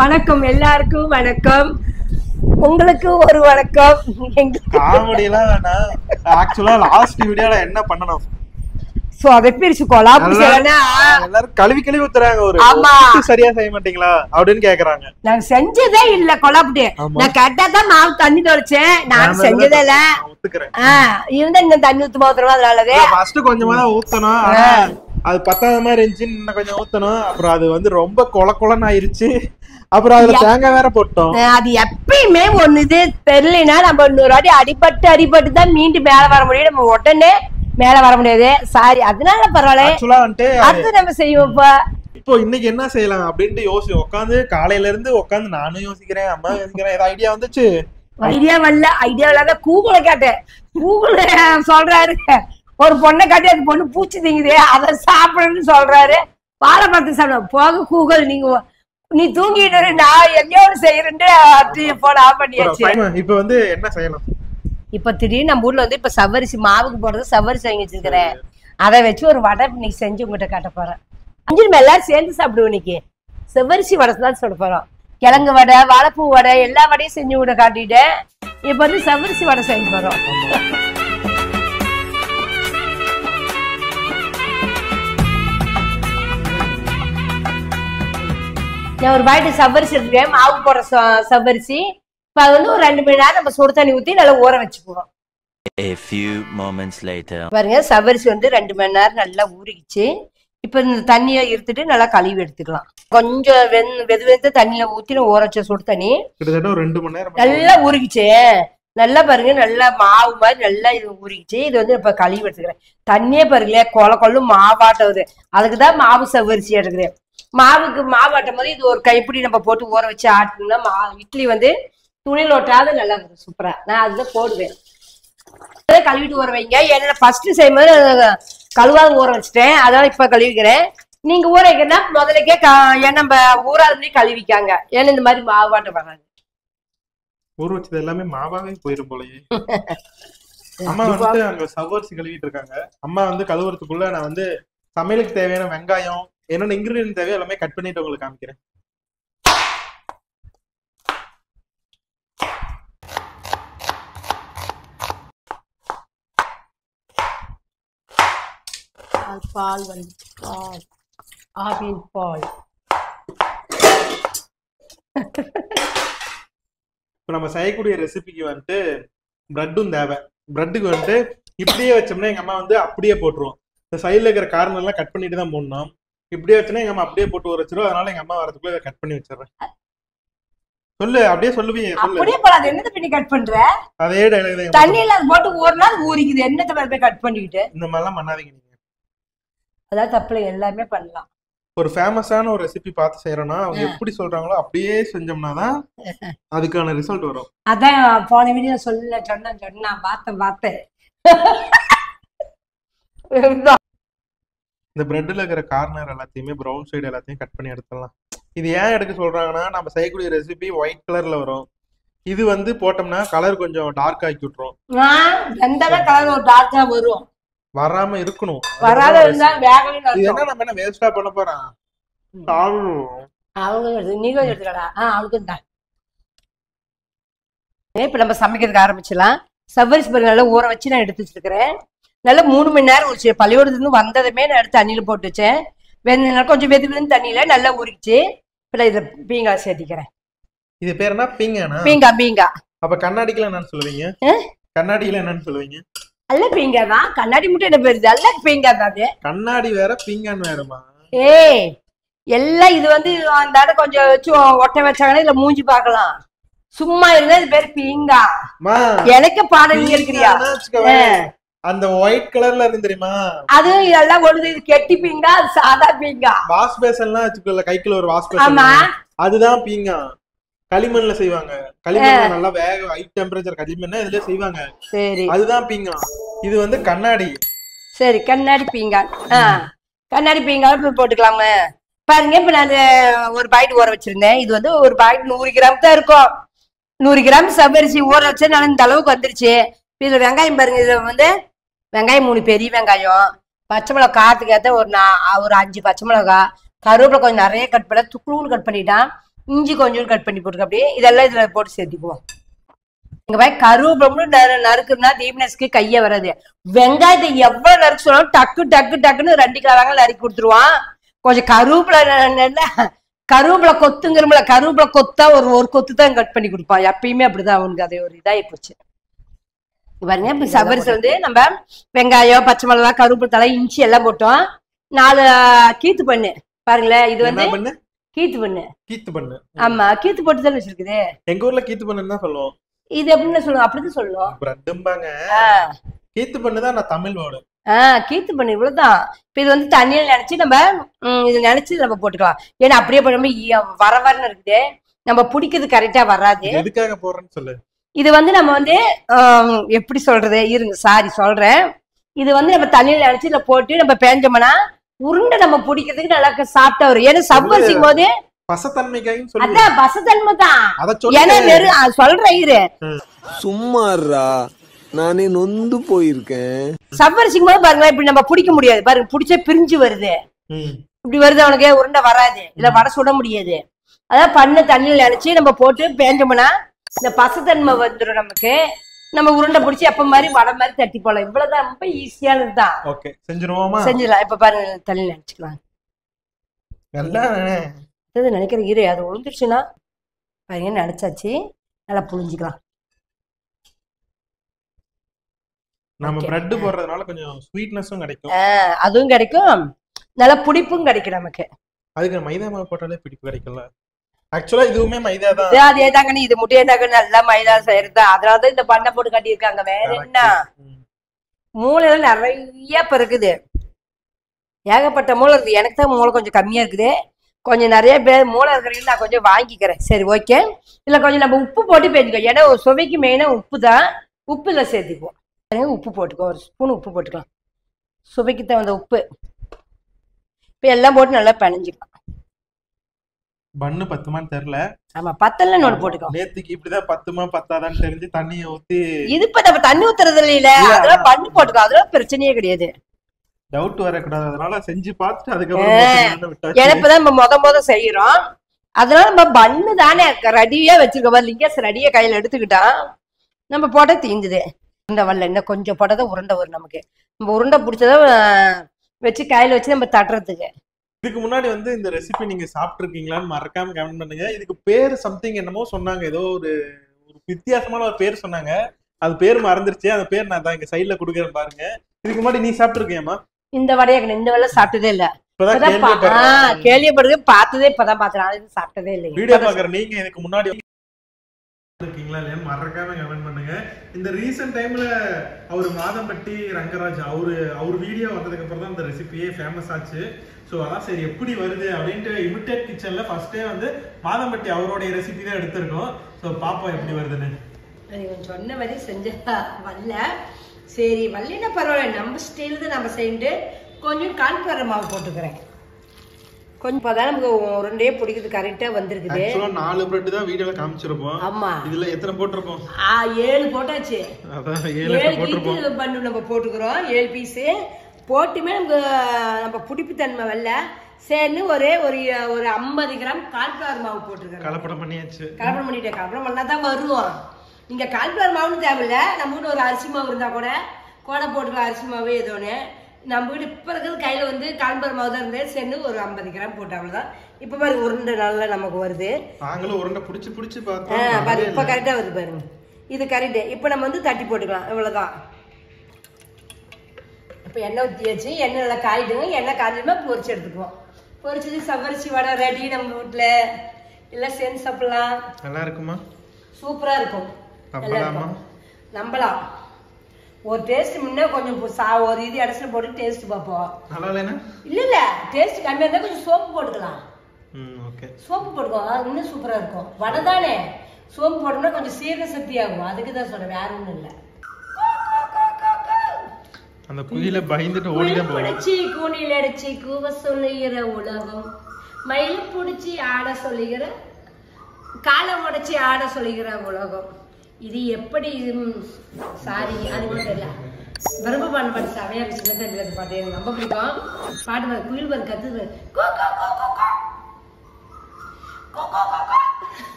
வணக்கம் எல்லாருக்கும் வணக்கம். உங்களுக்கு ஒரு வணக்கம். காமெடிலாம் வேணாம். ஆக்சுவலா லாஸ்ட் வீடியோல என்ன பண்ணணும்? சோ அதை பிரிச்சு கொலாப்பு செய்யலனா எல்லாரும் கழுவி கழுவி ஊத்துறாங்க. ஒரு சரியா செய்ய மாட்டீங்களா அப்படின்னு கேக்குறாங்க. நான் செஞ்சதே இல்ல கொலாப்புட்டு. நான் கேட்டா தான் மாவு தண்ணி தொளிச்சேன். நான் செஞ்சதே இல்ல. ஊத்துக்கிறேன். இருந்தா இந்த தண்ணி ஊத்து போதுமா அதனாலவே. ஃபர்ஸ்ட் கொஞ்சமா தான் ஊத்தணும். ஆனா அது பத்தாத மாதிரி இருந்துச்சு. இன்னும் கொஞ்சம் ஊத்தணும். அப்புறம் அது வந்து ரொம்ப கொலன்னு ஆயிருச்சு. அப்புறம் அதுல தேங்காய் வேற போட்டோம். அது எப்பயுமே ஒண்ணு இது தெரியலனா நம்ம இன்னொரு வாட்டி அடிபட்டு தான் மீண்டும் மேல வர முடியும். நம்ம உடனே மேல வர முடியாது. சாரி, அதனால பரவாயில்ல. ஆக்சுவலா வந்துட்டு அது நம்ம செய்வோம். இப்போ இன்னைக்கு என்ன செய்யலாம் அப்படின்ட்டு உட்காந்து காலையில இருந்து உட்காந்து நானும் யோசிக்கிறேன், அம்மா யோசிக்கிறேன். ஏதாவது ஐடியா வந்துச்சு? ஐடியா வரல. ஐடியா இல்லாத கூகுள கேட்டேன். கூகுள் சொல்றாரு ஒரு பொண்ணை காட்டி அது பொண்ணு பூச்சி திங்குது அதை சாப்பிடுன்னு சொல்றாரு. வாழை பார்த்து சாப்பிட போக கூகுள் நீ தூங்கிட்டு நான் எங்கேயோ செய்யறேன்ட்டு போன ஆஃப் பண்ணியாச்சு. இப்ப வந்து என்ன செய்யலாம்? இப்ப திடீர்னு நம்ம ஊர்ல வந்து இப்ப சவரிசி மாவுக்கு போடுறது சவரிசி வாங்கி வச்சிருக்கிறேன். அதை வச்சு ஒரு வடை இன்னைக்கு செஞ்சு உங்ககிட்ட காட்ட போறேன். அஞ்சு நம்ம எல்லாரும் சேர்ந்து சாப்பிடுவோம். இன்னைக்கு செவ்வரிசி வடை தான் சொல்ல போறோம். கிழங்கு வடை, வாழைப்பூ வடை, எல்லா வடையும் செஞ்சு கூட காட்டிட்டேன். இப்ப வந்து செவ்வரிசி வடை செய்ய போறோம். நான் ஒரு பாக்கெட் சவ்வரிசி எடுத்துக்கேன். மாவு போடுற சவ்வரிசி. இப்ப அது வந்து ஒரு 2 மணி நேரம் நம்ம சுடு தண்ணி ஊத்தி நல்லா ஊற வச்சுக்குவோம். பாருங்க, சவ்வரிசி வந்து 2 மணி நேரம் நல்லா ஊறிக்குச்சு. இப்ப இந்த தண்ணியை இருத்துட்டு நல்லா கழுவி எடுத்துக்கலாம். கொஞ்சம் வெது தண்ணியில ஊத்தி ஊற வச்ச சுடு தண்ணி கிட்டத்தட்ட 2 மணி நேரம் நல்லா ஊறிக்குச்சு. நல்லா பாருங்க, நல்லா மாவு மாதிரி நல்லா இது ஊறிக்குச்சு. இது வந்து இப்ப கழுவி எடுத்துக்கிறேன். தண்ணியே பாருங்களேன் கொல்லும் மாவாட்டது. அதுக்குதான் மாவு சவ்வரிசி எடுக்கிறேன். மாவு ஆட்டும் போது இது ஒரு கைப்பிடி நம்ம போட்டு ஊற வச்சு ஆட்டணும்னா இட்லி வந்து துணியில் ஒட்டாத நல்லா இருக்கும். சூப்பரா நான் அதுதான் போடுவேன். கழுவிட்டு ஊற வைங்க. ஏன்னா ஃபர்ஸ்ட் செய்யும்போது கழுவாத ஊற வச்சுட்டேன். அதனால இப்ப கழுவிக்கிறேன். நீங்க ஊற வைக்கிறனா முதலுக்கே ஏன்னா நம்ம ஊறாத கழுவிக்காங்க. ஏன்னா இந்த மாதிரி மாவாட்டம் வராது. ஊற வச்சது எல்லாமே மாவாவே போயிரும் போலயே. அம்மா வந்து அங்க சவ்வரிசி கழுவிட்டு இருக்காங்க. அம்மா வந்து கழுவுறதுக்குள்ள நான் வந்து சமையலுக்கு தேவையான வெங்காயம் என்னென்ன இன்கிரீடியன்ட் தேவையோ எல்லாமே கட் பண்ணிட்டு உங்களுக்கு காமிக்கிறேன். பால் வந்து ஆவின் பால். இப்போ நம்ம செய்யக்கூடிய ரெசிபிக்கு வந்துட்டு பிரெட்டும் தேவை. பிரெட்டுக்கு வந்துட்டு இப்படியே வச்சோம்னா எங்க அம்மா வந்து அப்படியே போட்டுருவோம். இந்த சைட்ல இருக்கிற கார்னர் எல்லாம் கட் பண்ணிட்டு தான் போடணும். இப்படியே வச்சோன்னா எங்க அம்மா அப்படியே போட்டு ஊற வச்சிரும். அதனால எங்க அம்மா வரதுக்குள்ள கட் பண்ணி வச்சிடறேன். சொல்லு, அப்படியே சொல்லுவீங்க. அப்படியே போடாது. என்னத்த பண்ணி கட் பண்ற? அதே டைலாக் தண்ணியில அது போட்டு ஒரு நாள் ஊறிக்குது. என்னத்த போய் கட் பண்ணிக்கிட்டு இந்த மாதிரிலாம் பண்ணாதீங்க. நீங்க அதாவது தப்புல எல்லாமே பண்ணலாம். ஒரு ஃபேமஸான ஒரு ரெசிபி பார்த்து செய்யறோம்னா அவங்க எப்படி சொல்றாங்களோ அப்படியே செஞ்சோம்னா தான் அதுக்கான ரிசல்ட் வரும். அதான் போன வீடியோ சொன்னா பார்த்தேன். இந்த பிரெட்ல இருக்கிற கார்னர் எல்லாத்தையுமே ப்ரௌன் சைடு எல்லாத்தையும் கட் பண்ணி எடுத்துடலாம். இது ஏன் எடுக்க சொல்றாங்கன்னா நம்ம செய்யக்கூடிய ரெசிபி ஒயிட் கலர்ல வரும். இது வந்து போட்டோம்னா கலர் கொஞ்சம் டார்க் ஆக்கி விட்டுரும். எந்த கலர் ஒரு டார்க்கா வரும். வராம இருக்கணும். வராத இருந்தா வேகவே இது என்ன நம்ம என்ன வேஸ்டா பண்ண போறோம்? அவங்க நீங்க எடுத்துக்கடா. அவளுக்கு தான். இப்ப நம்ம சமைக்கிறதுக்கு ஆரம்பிச்சலாம். சவ்வரிசி பருப்பு நல்லா ஊற வச்சு நான் எடுத்து வச்சிருக்கிறேன். நல்லா 3 மணி நேரம் ஊறிச்சு. பள்ளிக்கூடத்துல இருந்து வந்ததுமே நான் எடுத்து தண்ணியில போட்டு வச்சேன். கொஞ்சம் வெது தண்ணியில நல்லா ஊறிச்சு. இப்ப இதை பீங்கா சேர்த்திக்கிறேன். இது பேர் என்ன? பீங்கா. அப்ப கண்ணாடிக்குல என்னன்னு சொல்லுவீங்க? கண்ணாடிக்குல என்னன்னு சொல்லுவீங்க? அல்ல பீங்கா தான். கண்ணாடி மட்டும் என்ன பெருது? அல்ல பீங்கா தான். கண்ணாடி வேற பீங்கான் வேறமா? எல்லாம் இது வந்து அந்த கொஞ்சம் வச்சு ஒட்ட வச்சாங்கன்னா இதுல மூஞ்சி பாக்கலாம். சும்மா இருந்தா இது பேரு பீங்கா. எனக்கு பாடம் நீங்க இருக்கிறியா? அந்த ஒயிட் கலர்ல இருந்து தெரியுமா? அது இதெல்லாம் ஒழுது. இது கெட்டி பீங்கா, அது சாதா பீங்கா. வாஷ் பேசன்லாம் வச்சுக்கல, கைக்குள்ள ஒரு வாஷ் பேசன். அதுதான் பீங்கா. களிமண்ல செய்வாங்க. களிமண் நல்லா வேக ஹை டெம்பரேச்சர் களிமண் இதுல செய்வாங்க. சரி, அதுதான் பீங்கா. இது வந்து கண்ணாடி. சரி, கண்ணாடி பீங்கா. கண்ணாடி பீங்கா போட்டுக்கலாமா? பாருங்க, இப்ப நான் ஒரு பாக்கெட் ஊற வச்சிருந்தேன். இது வந்து ஒரு பாக்கெட் 100 கிராம் தான் இருக்கும். 100 கிராம் சவ்வரிசி ஊற வச்சா நான் இந்த அளவுக்கு வந்துருச்சு. இதுல வெங்காயம் பாருங்க. இதுல வந்து வெங்காயம் 3 பெரிய வெங்காயம், பச்சை மிளகா காரத்துக்கு ஏற்ற ஒரு 5 பச்சை மிளகா, கருவேப்பிலை கொஞ்சம் நிறைய கட் பண்ண துக்குளூன்னு கட் பண்ணிட்டான். இஞ்சி கொஞ்சம் கட் பண்ணி போட்டுக்க. அப்படியே இதெல்லாம் இதுல போட்டு சேர்த்துக்குவோம். இங்க போய் கருவேப்பிலை நறுக்குன்னா தீப்னஸ்க்கு கைய வராது. வெங்காயத்தை எவ்வளவு நறுக்கு சொன்னாலும் டக்கு டக்கு டக்குன்னு 2 கிலோ நறுக்கி கொடுத்துருவான். கொஞ்சம் கருவேப்பிலை கொத்துங்கிறோம்ல, கருவேப்பிலை கொத்தா ஒரு கொத்து தான் கட் பண்ணி கொடுப்பான். எப்பயுமே அப்படிதான் அவனுக்கு. அது ஒரு இதாகி போச்சு பாருங்க. இப்ப சவரிசை வந்து நம்ம வெங்காயம், பச்சை மிளகா, கருவேப்பிலை தலை, இஞ்சி எல்லாம் போட்டோம். 4 கீத்து பண்ணு பாருங்களேன். இது வந்து கீத்து பண்ணு. ஆமா, கீத்து போட்டு தான் வச்சிருக்குது. எங்க ஊர்ல கீத்து பண்ணுன்னு தான் சொல்லுவோம். இது எப்படின்னு சொல்லுவோம்? அப்படிதான் சொல்லுவோம். பிரெட்டும்பாங்க. கீத்து பண்ணுதான் நான் தமிழ் வேர்டு. கீத்து பண்ணு இவ்வளவுதான். இப்ப இது வந்து தண்ணியில நினைச்சு நம்ம இது நினைச்சு நம்ம போட்டுக்கலாம். ஏன்னா அப்படியே போடாம வரன்னு இருக்குது, நம்ம பிடிக்கிறது கரெக்டா வராது. எதுக்காக போடுறேன்னு சொல்லு. இது வந்து நம்ம வந்து எப்படி சொல்றது, இருங்க சாரி சொல்றேன். இது வந்து நம்ம தண்ணியில நினைச்சு இதுல போட்டு நம்ம பேஞ்சோம்னா உருண்டை நம்ம பிடிக்கிறதுக்கு நல்லா சாப்பிட்டா வரும். ஏன்னா சவ்வரிசிக்கும் போது அதான் பசத்தன்மை தான். ஏன்னா வெறும் சொல்றேன் இரு சும்மாறா, நானே நொந்து போயிருக்கேன். சவ்வரிசிக்கும் போது பாருங்களேன், இப்படி நம்ம பிடிக்க முடியாது பாருங்க. பிடிச்சே பிரிஞ்சு வருது, இப்படி வருது. அவனுக்கு உருண்டை வராது, இல்ல வடை சுட முடியாது. அதான் பண்ண தண்ணியில நினைச்சு நம்ம போட்டு பேஞ்சோம்னா இந்த பசத்தன்மை வந்துடும் நமக்கு. நம்ம உருண்டை பிடிச்சி எப்ப மாதிரி வடை மாதிரி தட்டி போலாம். இவ்வளவுதான், ரொம்ப ஈஸியானது தான். செஞ்சிடலாம். இப்ப பாருங்க, தண்ணியில நினைச்சுக்கலாம். நினைக்கிறேன் இரு, அது உளுந்துருச்சுன்னா பாருங்க நினைச்சாச்சு. நல்லா புளிஞ்சுக்கலாம். நம்ம பிரெட் போடுறதுனால கொஞ்சம் ஸ்வீட்னஸும் கிடைக்கும். அதுவும் கிடைக்கும், நல்ல புடிப்பும் கிடைக்கும் நமக்கு. அதுக்கு மைதா மாவு போட்டாலே பிடிப்பு கிடைக்கும்ல. ஆக்சுவலா இதுவுமே மைதா தான். அதே தாங்க. இது முட்டையாக நல்லா மைதா செய்யறதா, அதனாலதான் இந்த பண்ணை போட்டு கட்டியிருக்காங்க. வேற என்ன, மூளையில நிறைய இருக்குது, ஏகப்பட்ட மூளை இருக்குது. எனக்கு தான் மூளை கொஞ்சம் கம்மியா இருக்குது. கொஞ்சம் நிறைய பேர் மூளை இருக்கிறீங்க, நான் கொஞ்சம் வாங்கிக்கிறேன். சரி ஓகே. இல்ல கொஞ்சம் நம்ம உப்பு போட்டு பேஞ்சுக்கோ. ஏன்னா ஒரு சுவைக்கு மெயினா உப்பு தான். உப்பு இல்லை சேர்த்துக்குவோம். உப்பு போட்டுக்கோ, ஒரு ஸ்பூன் உப்பு போட்டுக்கலாம். சுவைக்கு தகுந்த உப்பு. இப்ப எல்லாம் போட்டு நல்லா பிணைஞ்சிக்கலாம். பண்ணு பத்துமான்னு தெரியல. ஆமா, பத்தல நோட் போட்டுக்கோ. நேத்துக்கு இப்படிதான் பத்துமா பத்தாதான்னு தெரிஞ்சு தண்ணியை ஊத்தி இது இப்ப நம்ம தண்ணி ஊத்துறது இல்ல, அதெல்லாம் பண்ணு போட்டுக்கோ. அதெல்லாம் பிரச்சனையே கிடையாது. டவுட் வரக்கூடாது, அதனால செஞ்சு பார்த்துட்டு அதுக்கப்புறம். எனக்குதான் நம்ம முத செய்யறோம், அதனால நம்ம பண்ணு தானே ரெடியா வச்சிருக்கோம். லிங்கஸ் ரெடியா கையில எடுத்துக்கிட்டான், நம்ம போட்ட தீந்துது. உருண்டை வரல, இன்னும் கொஞ்சம் போட்டதான் உருண்டை வரும் நமக்கு. நம்ம உருண்டை பிடிச்சத வச்சு கையில வச்சு நம்ம தட்டுறதுக்கு. இதுக்கு முன்னாடி வந்து இந்த ரெசிபி நீங்க சாப்பிட்டு இருக்கீங்களான்னு மறக்காம கமெண்ட் பண்ணுங்க. இதுக்கு பேர் சம்திங் என்னமோ சொன்னாங்க, ஏதோ ஒரு வித்தியாசமான ஒரு பேர் சொன்னாங்க. அது பேர் மறந்துருச்சு. அந்த பேர் நான் தான் இங்க சைட்ல குடுக்கறேன் பாருங்க. இதுக்கு முன்னாடி நீ சாப்பிட்டு இருக்கியாமா? இந்த வடையை இந்த வேலை சாப்பிட்டதே இல்ல. கேள்விப்படுறது பார்த்ததே இப்பதான் பாத்துறேன், சாப்பிட்டதே இல்லை. வீடியோ பாக்குற நீங்க இதுக்கு முன்னாடி இருக்கீங்களா இல்லையான்னு மறக்காம கமெண்ட் பண்ணுங்க. இந்த ரீசன்ட் டைம்ல அவரு மாதம்பட்டி ரங்கராஜ் அவர் வீடியோ வந்ததுக்கு அப்புறம் தான் இந்த ரெசிபியே ஃபேமஸ் ஆச்சு. ஸோ அதான் சரி எப்படி வருது அப்படின்ட்டு இமிட்டேட் கிச்சன்ல ஃபர்ஸ்டே வந்து மாதம்பட்டி அவருடைய ரெசிபி தான் எடுத்திருக்கோம். ஸோ பாப்போம் எப்படி வருதுன்னு. சொன்ன மாதிரி செஞ்சா வரல, சரி வரலன்னா பரவாயில்ல, நம்ம ஸ்டைல் தான் நம்ம செய்யிட்டு கொஞ்சம் கான்ஃபிளவர் மாவு போட்டுக்கிறேன். கொஞ்சம் இப்பதான் நமக்கு உருண்டையே பிடிக்கிறது கரெக்டா வந்திருக்குது. 4 பிரெட் தான் வீடியோல காமிச்சிருப்போம். ஆமா, இதுல எத்தனை போட்டிருப்போம்? 7 போட்டாச்சு. அதான் 7 போட்டிருப்போம். பண்ணு நம்ம போட்டுக்கிறோம் 7 பீஸ் போட்டுமே நமக்கு நம்ம புடிப்பு தன்மை வரல. சேர்ந்து ஒரு 50 கிராம் கான்ஃபிளவர் மாவு போட்டுருக்கேன். கலப்படம் பண்ணியாச்சு. கலப்படம் பண்ணிட்டேன். கலப்படம் பண்ணாதான் வருவோம். நீங்க கான்ஃபிளவர் மாவுன்னு தேவையில்ல, நம்ம வீட்டு ஒரு அரிசி மாவு இருந்தா கூட போட்டுக்கலாம். அரிசி மாவு ஏதோன்னு நம்ம வீடு இப்ப இருக்கிறது கையில வந்து கான்ஃபிளவர் மாவு தான் இருந்தது. சேர்ந்து ஒரு 50 கிராம் போட்டு அவ்வளவுதான். இப்ப பாருங்க உருண்டை நல்லா நமக்கு வருது. நாங்களும் உருண்டை பிடிச்சு பார்த்தோம். பாருங்க இப்ப கரெக்டா வருது பாருங்க. இது கரெக்ட். இப்ப நம்ம வந்து தட்டி போட்டுக்கலாம். இவ்வளவுதான். இப்ப எண்ணெய் ஊற்றியாச்சு. எண்ணெய் நல்லா காயிடுங்க. எண்ணெய் காய்ஞ்சுமா பொரிச்சு எடுத்துக்குவோம். பொரிச்சது சவரிசி வடை ரெடி நம்ம வீட்டுல. இல்ல செஞ்சு சாப்பிடலாம். நல்லா இருக்குமா? சூப்பரா இருக்கும். நம்பலாம். ஒரு டேஸ்ட் முன்ன கொஞ்சம் ஒரு இது அடிச்சு போட்டு டேஸ்ட் பார்ப்போம். இல்ல டேஸ்ட் கம்மியா இருந்தா கொஞ்சம் சோப்பு போட்டுக்கலாம். சோப்பு போட்டுக்கோ, இன்னும் சூப்பரா இருக்கும். வடை தானே, சோப்பு போட்டோம்னா கொஞ்சம் சீரண சக்தி ஆகும். அதுக்குதான் சொல்றேன், வேற ஒண்ணும் இல்ல. அந்த குயில பயந்துட்டு ஓடிதான் போச்சு. கூனில அடிச்சு கூவ சொல்லுகிற உலகம், மயில் புடிச்சு ஆட சொல்லுகிற, காலை உடைச்சி ஆட சொல்லுகிற உலகம். இது எப்படி சாரி அது கூட தெரியல. பிரம்ம பாட்டு சமையா சின்ன தெரியல. பாட்டு எனக்கு ரொம்ப பிடிக்கும். பாட்டு குயில் பாரு கத்துது.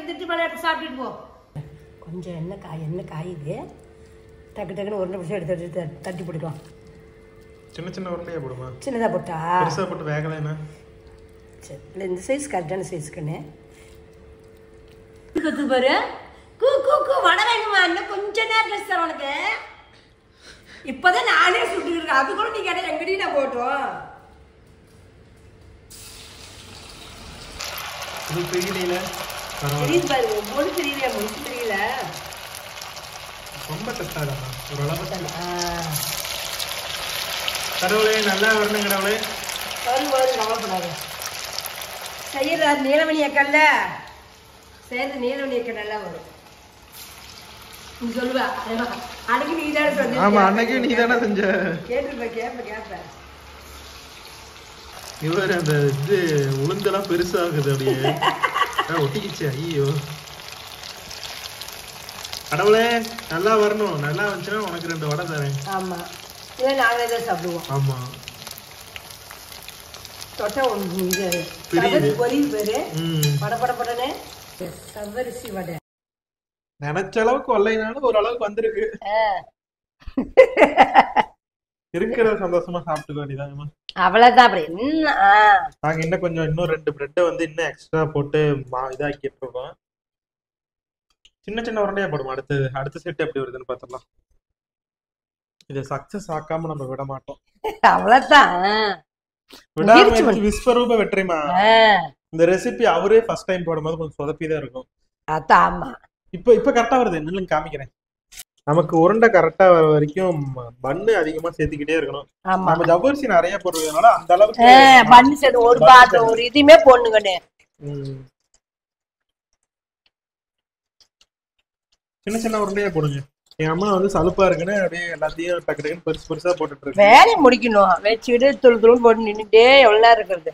திட்டு விளையாட்டு சாப்பிட்டுட்டு போ. கொஞ்சம் எண்ணெய் காயுது. டக்கு டக்குன்னு ஒரு நிமிஷம் எடுத்து தட்டி போட்டுக்கலாம். சின்ன சின்ன உருண்டையா போடுமா? சின்னதாக போட்டா பெருசாக போட்டு வேகலைன்னா சரி. இல்லை இந்த சைஸ் கரெக்டான சைஸ்க்குன்னு கற்று பாரு. கூ கூ கூ வட வேணுமா? இன்னும் கொஞ்சம் நேரம் ட்ரெஸ் தர உனக்கு. இப்போதான் நானே சுட்டுருக்கேன். அது கூட நீ கேட்டால் எங்கடி நான் போட்டோம். இது தெரியல. தெரியுது பாரு. ஒவ்வொரு தெரியல முடிச்சு தெரியல. ரொம்ப தட்டாதம்மா ஓரளவு. கடவுளே நல்லா வரணும் கடவுளே. வரும் கவலைப்படாது. செய்யற நீலமணி அக்கல்ல செய்யறது நீலமணி அக்கா நல்லா வரும். நீ சொல்லுவா அன்னைக்கு நீ தானே சொன்ன. ஆமா அன்னைக்கு நீ தானே செஞ்ச. கேட்ப இவர் அந்த இது உளுந்தெல்லாம் பெருசாகுது அப்படியே ஒட்டிக்கிச்சு. ஐயோ கடவுளே நல்லா வரணும். நல்லா வந்துச்சுன்னா உனக்கு 2 வடை தரேன். ஆமா இல்லை நாங்களே தான் சாப்பிடுவோம். ஆமா தொட்டை இது பொரியல் பேரு படப்படப்படனே சவரிசி வடை. நினைச்ச அளவுக்கு வரலைனாலும் ஓரளவுக்கு வந்திருக்கு. இருக்கிற சந்தோஷமா சாப்பிட்டுக்க வேண்டியதாங்கம்மா. அவ்வளவுதான். அப்புறம் என்ன நாங்க இன்னும் 2 பிரெட்டை வந்து இன்னும் எக்ஸ்ட்ரா போட்டு இதாக்கிட்டு இருக்கோம். சின்ன சின்ன உருண்டையா போடுவோம். அடுத்த செட் எப்படி வருதுன்னு பாத்துடலாம். இதை சக்சஸ் ஆக்காம நம்ம விட மாட்டோம். அவ்வளவுதான். விஸ்வரூப வெற்றிமா இந்த ரெசிபி அவரே ஃபர்ஸ்ட் டைம் போடும்போது கொஞ்சம் சொதப்பிதான் இருக்கும். ஆமா இப்ப கரெக்டா வருது. என்னன்னு காமிக்கிறேன். நமக்கு உருண்டை கரெக்டா வர வரைக்கும் பன்னு அதிகமா சேர்த்துக்கிட்டே இருக்கணும். நம்ம ஜவ்வரிசி நிறைய போடுறதுனால அந்த அளவுக்கு பன்னு சேர்த்து ஒரு பாத்திரம் ஒரு இதுமே போடணுங்கண்ணே. சின்ன சின்ன உருண்டையா போடுங்க. என் அம்மா வந்து சலுப்பா இருக்குன்னு அப்படியே எல்லாத்தையும் டக்கு டக்குன்னு பெருசு பெருசா போட்டுட்டு இருக்கு. வேலையை முடிக்கணும். வச்சுக்கிட்டு துளு போட்டு நின்றுட்டே எவ்வளவு நேரம் இருக்கிறது.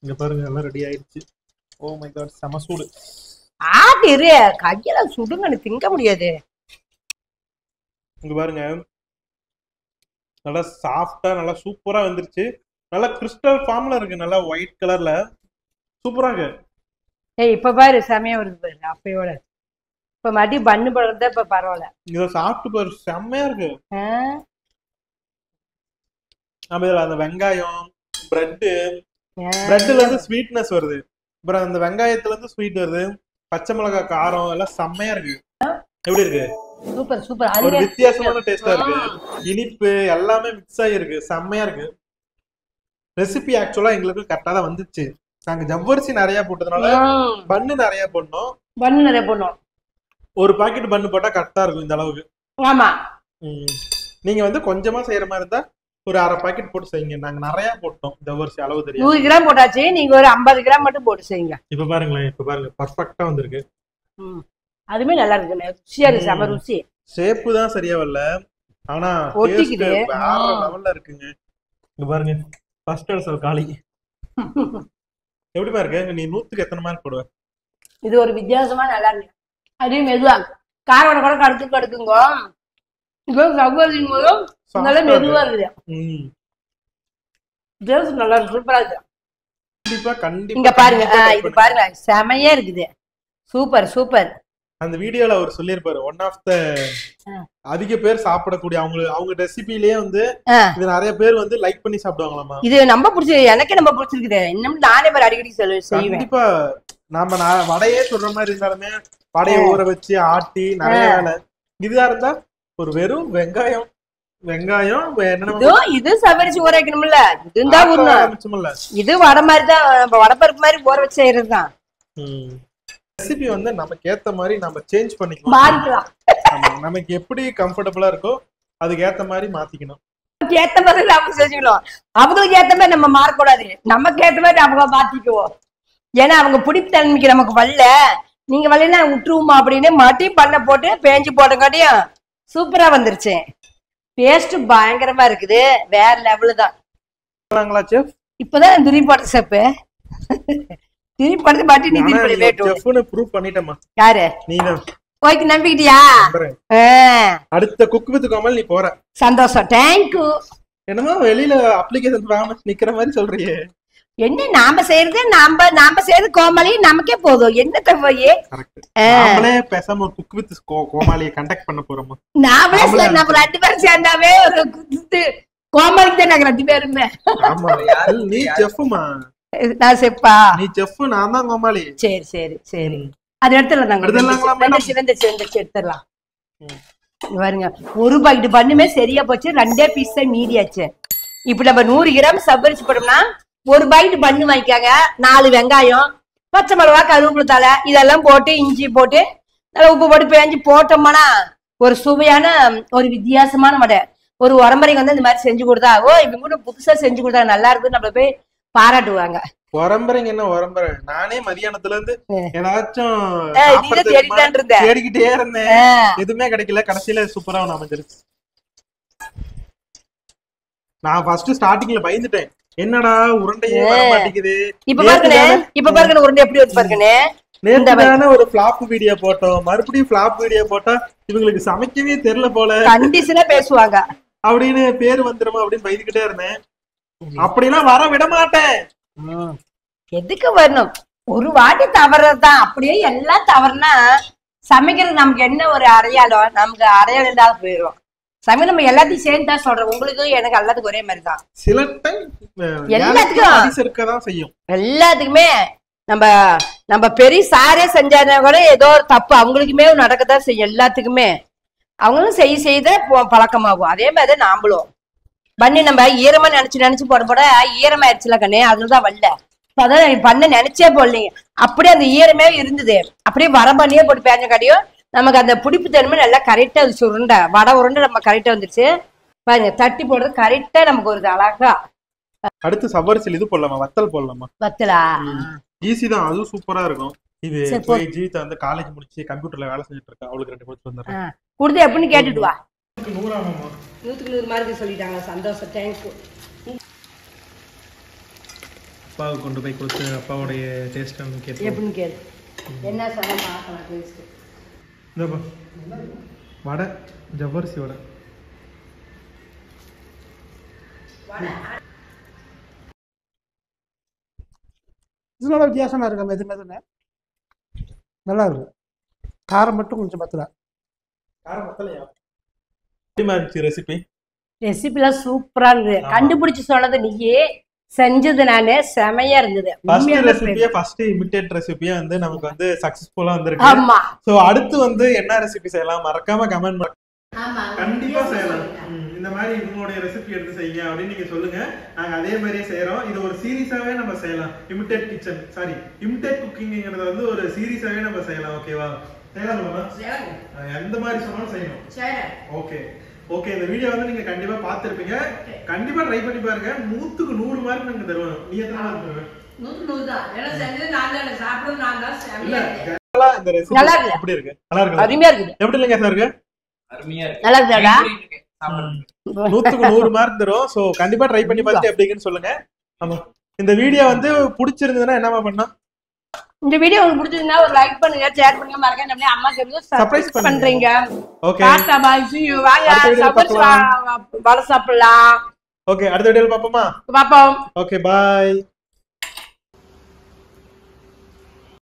இங்க பாருங்க எல்லாம் ரெடி ஆயிடுச்சு. ஓ மை காட் செம சூடு. ஆட்டிரு கையில சுடுங்கன்னு திங்க முடியாது. இங்க பாருங்க நல்லா சாஃப்டா நல்லா சூப்பரா வந்துருச்சு. நல்லா கிறிஸ்டல் ஃபார்ம்ல இருக்கு. நல்லா ஒயிட் கலர்ல சூப்பரா இருக்கு. இப்ப பாரு செமையா வருது பாரு. அப்பயோட இப்ப மறுபடியும் பண்ணு பழம் இப்ப பரவாயில்ல. இத சாப்பிட்டு பாரு செம்மையா இருக்கு. அந்த வெங்காயம் பிரெட்ல இருந்து ஸ்வீட்னஸ் வருது. அப்புறம் அந்த வெங்காயத்துல இருந்து ஸ்வீட் வருது. பச்சை மிளகாய் காரம் எல்லாம் செம்மையா இருக்கு. எப்படி இருக்கு? Super super. ஒரு வித்தியாசமான டேஸ்டா இருக்கு. இனிப்பு எல்லாமே மிக்ஸ் ஆகிருக்கு. செம்மையா இருக்கு. ரெசிபி ஆக்சுவலா எங்களுக்கு கரெக்டா தான் வந்துச்சு. நாங்க ஜவ்வரிசி நிறைய போட்டதுனால பன்னு நிறைய போடணும். ஒரு பாக்கெட் பன்னு போட்டா கரெக்டா இருக்கும் இந்த அளவுக்கு. ஆமா நீங்க வந்து கொஞ்சமா செய்யற மாதிரி இருந்தா ஒரு 1/2 பாக்கெட் போட்டு செய்யுங்க. நாங்க நிறைய போட்டோம். ஜவ்வரிசி அளவு தெரியும். 100 கிராம் போட்டாச்சு. நீங்க ஒரு 50 கிராம் மட்டும் போட்டு செய்யுங்க. இப்ப பாருங்க பர்ஃபெக்ட்டா வந்திருக்கு. அதுமே நல்லா இருக்கு. ருசியா இருக்கு. செம ருசி. ஷேப்பு தான் சரியா வரல. ஆனா ஒட்டிக்குது. வேற லெவல்ல இருக்குங்க. இங்க பாருங்க ஃபர்ஸ்ட் அல்சல் காலி. எப்படிமா இருக்கு? நீ 100க்கு எத்தனை மார்க் போடுவ? இது ஒரு வித்தியாசமா நல்லா இருக்கு. அதே மெதுவா காரோட கூட கடுக்குங்க. இப்போ ஜவ்வரிசின் போதும் நல்லா மெதுவா இருக்குது. நல்லா இருக்கு. சூப்பரா இருக்கு. கண்டிப்பா இங்க பாருங்க. இது பாருங்க செமையா இருக்குது. சூப்பர். அந்த வீடியோல அவர் சொல்லிருப்பாரு. ஒன் ஆஃப் த அதிக பேர் சாப்பிடக்கூடிய அவங்க ரெசிபிலேயே வந்து இது நிறைய பேர் வந்து லைக் பண்ணி சாப்பிடுவாங்களாமா. இது நம்ம எனக்கே நம்ம பிடிச்சிருக்குது. இன்னும் நானே பேர் அடிக்கடி செய்வேன். கண்டிப்பா நாம வடையே சொல்ற மாதிரி இருந்தாலுமே வடையை ஊற வச்சு ஆட்டி நிறைய வேலை. இதா இருந்தா ஒரு வெறும் வெங்காயம் இது சவரிச்சு ஊற வைக்கணும்ல. இதுதான் ஊறணும். இது வடை மாதிரி தான். நம்ம வடப்பருப்பு மாதிரி ஊற வச்சு செய்யறதுதான். ரெசிபி வந்து நமக்கு ஏத்த மாதிரி நம்ம சேஞ்ச் பண்ணிக்கலாம். நமக்கு எப்படி கம்ஃபர்டபுளா இருக்கோ அதுக்கு ஏத்த மாதிரி மாத்திக்கணும். ஏத்த மாதிரி நம்ம செஞ்சுக்கணும். அவங்களுக்கு ஏத்த மாதிரி நம்ம மாறக்கூடாது. நமக்கு ஏத்த மாதிரி அவங்க மாத்திக்குவோம். ஏன்னா அவங்க பிடிப்பு தன்மைக்கு நமக்கு வரல. நீங்க வரலன்னா விட்டுருவோமா அப்படின்னு மாட்டி பண்ண போட்டு பேஞ்சு போட்டங்காட்டியும் சூப்பரா வந்துருச்சு. டேஸ்ட் பயங்கரமா இருக்குது. வேற லெவலு தான். இப்பதான் திருப்பி போட்ட செப்பு திருப்பி படுத்து பாட்டி நீ ப்ரூவ் பண்ணிட்டமா. யாரு? நீதான். போய்க்கு நம்பிக்கிட்டியா? அடுத்த குக் வித் கோமல் நீ போற. சந்தோஷம். தேங்க்யூ. என்னமா வெளியில அப்ளிகேஷன் நிக்கிற மாதிரி சொல்றியே? என்ன நாம செய்யறது நாம செய்யறது கோமாளி நமக்கே போதும் என்னத்த போய் நாமளே பேசாம ஒரு குக் வித் கோமாளியை கண்டக்ட் பண்ண போறோமா? நாமளே நம்ம 2 பேரும் சேர்ந்தாவே ஒரு கோமாளிக்கு தான் நாங்க 2 பேருமே. நீ செஃப்மா, நான் செப்பா, நீ செஃப், நான் தான் கோமாளி. சரி சரி சரி, அது எடுத்துடலாம். எடுத்துடலாம் பாருங்க. ஒரு பாக்கெட் பண்ணுமே சரியா போச்சு, 2 பீஸ் தான் மீதியாச்சு. இப்ப நம்ம 100 கிராம் சவ்வரிசி போட்டோம்னா ஒரு பாக்கெட் பண்ணு வாங்கிக்காங்க. 4 வெங்காயம், பச்சை மிளகா, கருவேப்பிலை தழை இதெல்லாம் போட்டு இஞ்சி போட்டு நல்லா உப்பு போட்டு பேஞ்சு போட்டோம்னா ஒரு சுவையான ஒரு வித்தியாசமான வடை. ஒரு உரம்பரைக்கு வந்து இந்த மாதிரி செஞ்சு கொடுத்தா, ஓ இவங்க கூட புதுசா செஞ்சு கொடுத்தா நல்லா இருக்குன்னு நம்மள போய் பாராட்டுவாங்க. உரம்பரைங்க என்ன உரம்பரை? நானே மதியானத்துல இருந்து ஏதாச்சும் தேடிக்கிட்டே இருந்தேன், எதுவுமே கிடைக்கல. கடைசியில சூப்பரா ஒண்ணு அமைஞ்சிருச்சு. நான் ஃபர்ஸ்ட் ஸ்டார்டிங்ல பயந்துட்டேன், என்னடா உருண்டையே வர மாட்டேங்குது. இப்ப பாருங்க உருண்டை எப்படி வந்து பாருங்க. நேர்தான ஒரு ஃபிளாப் வீடியோ போட்டோம், மறுபடியும் ஃபிளாப் வீடியோ போட்டா இவங்களுக்கு சமைக்கவே தெரியல போல, கண்டிஷனா பேசுவாங்க அப்படின்னு பேர் வந்துருமா அப்படின்னு பயந்துகிட்டே இருந்தேன். அப்படிலாம் வர விட மாட்டேன். எதுக்கு வரணும்? ஒரு வாட்டி தவறதுதான், அப்படியே எல்லாம் தவறுனா சமைக்கிறது நமக்கு என்ன ஒரு அடையாளம்? நமக்கு அடையாளம் இல்லாத போயிடும். சமையல் நம்ம எல்லாத்தையும் சேர்ந்து தான் சொல்றோம். உங்களுக்கு எனக்கு எல்லாத்துக்கும் ஒரே மாதிரி தான். சில டைம் எல்லாத்துக்கும் செய்யும். எல்லாத்துக்குமே நம்ம பெரிய சாரே செஞ்சாருன்னா கூட ஏதோ ஒரு தப்பு அவங்களுக்குமே நடக்கத்தான் செய்யும். எல்லாத்துக்குமே அவங்களும் செய்த பழக்கமாகும். அதே மாதிரி நாமளும் பண்ணி நம்ம ஈரமா நினைச்சு போட ஈரமாயிருச்சுல கண்ணே, அதுதான் வரல. அதான் பண்ண நினைச்சே போடலீங்க, அப்படியே அந்த ஈரமே இருந்தது. அப்படியே வர பண்ணியே போட்டு பேஞ்ச காட்டியும் நமக்கு அந்த புடிப்பு தன்மை நல்லா கரெக்டா இருந்துச்சு. உருண்டை வடை உருண்டை நம்ம கரெக்டா வந்துருச்சு பாருங்க. தட்டி போடுறது கரெக்டா நமக்கு ஒரு அழகா. அடுத்து சவ்வரிசில இது போடலாமா? வத்தல் போடலாமா? வத்தலா ஈஸி தான், அதுவும் சூப்பரா இருக்கும். இது ஜீவிதா வந்து காலேஜ் முடிச்சு கம்ப்யூட்டர்ல வேலை செஞ்சுட்டு இருக்கா, அவளுக்கு 2 கொடுத்து வந்துடுறேன். கொடுத்து எப்படின்னு கேட்டுட்டு வா. 100 100 மார்க் சொல்லிட்டாங்க, சந்தோஷம். தேங்க்யூ. அப்பாவுக்கு கொண்டு போய் கொடுத்து அப்பாவுடைய டேஸ்ட் எப்படின்னு கேளு. என்ன சொல்ல பார்க்கலாம் டேஸ்ட். வடை, ஜவ்வரிசி வடை. இதனால வித்தியாசமா இருக்கு. மெது மெதுன்னு நல்லா இருக்கு. காரம் மட்டும் கொஞ்சம் பத்தல. காரம் பத்தலையா? எப்படிமா இருந்துச்சு ரெசிபி? ரெசிபிலாம் சூப்பரா இருந்தது. கண்டுபிடிச்சு சொன்னது நீயே, செஞ்சது நானே, செமையா இருந்தது. ஃபர்ஸ்ட் இமிட்டேட் ரெசிபியா வந்து நமக்கு வந்து சக்சஸ்ஃபுல்லா வந்திருக்கு. ஆமா. சோ அடுத்து வந்து என்ன ரெசிபி செய்யலாம் மறக்காம கமெண்ட் பண்ணுங்க. கண்டிப்பா செய்யலாம். இந்த மாதிரி இவங்களுடைய ரெசிபி எடுத்து செய்யுங்க அப்படின்னு நீங்க சொல்லுங்க, நாங்க அதே மாதிரியே செய்யறோம். இது ஒரு சீரிஸாவே நம்ம செய்யலாம். இமிட்டேட் கிச்சன் சாரி இமிட்டேட் குக்கிங்ங்கிறது வந்து ஒரு சீரிஸாவே நம்ம செய்யலாம். ஓகேவா? செய்யலாம். எந்த மாதிரி சொன்னாலும் செய்யணும். Okay okay. இந்த வீடியோ வந்து நீங்க கண்டிப்பா பாத்துருப்பீங்க. கண்டிப்பா ட்ரை பண்ணி பாருங்க. 100க்கு 100 மார்க் நாங்க தருவோம். நீ எத்தனை மார்க் தருவ? 100க்கு 100 தான். ஏன்னா செஞ்சது நான் தான், சாப்பிடுறது நான் தான். இந்த ரெசிபி எப்படி இருக்கு? நல்லா இருக்கு. அருமையா இருக்கு. எப்படி இல்லங்க சார் இருக்கு? அருமையா இருக்கு. நல்லா இருக்குடா. 100க்கு 100 மார்க் தரும். சோ கண்டிப்பா ட்ரை பண்ணி பார்த்துட்டு எப்படின்னு சொல்லுங்க. ஆமா. இந்த வீடியோ வந்து பிடிச்சிருந்ததுன்னா என்னமா பண்ணா? இந்த வீடியோ உங்களுக்கு பிடிச்சிருந்தா ஒரு லைக் பண்ணுங்க, ஷேர் பண்ணுங்க, மறக்காம நம்ம அம்மாக்கு சப்ஸ்கிரைப் பண்றீங்க. Okay. Tata bye. see you. வாங்க சப்ஸ்கிரைப் வர சாப்பிடலாம். ஓகே, அடுத்த வீடியோல பாப்போமா? பாப்போம். Okay, by.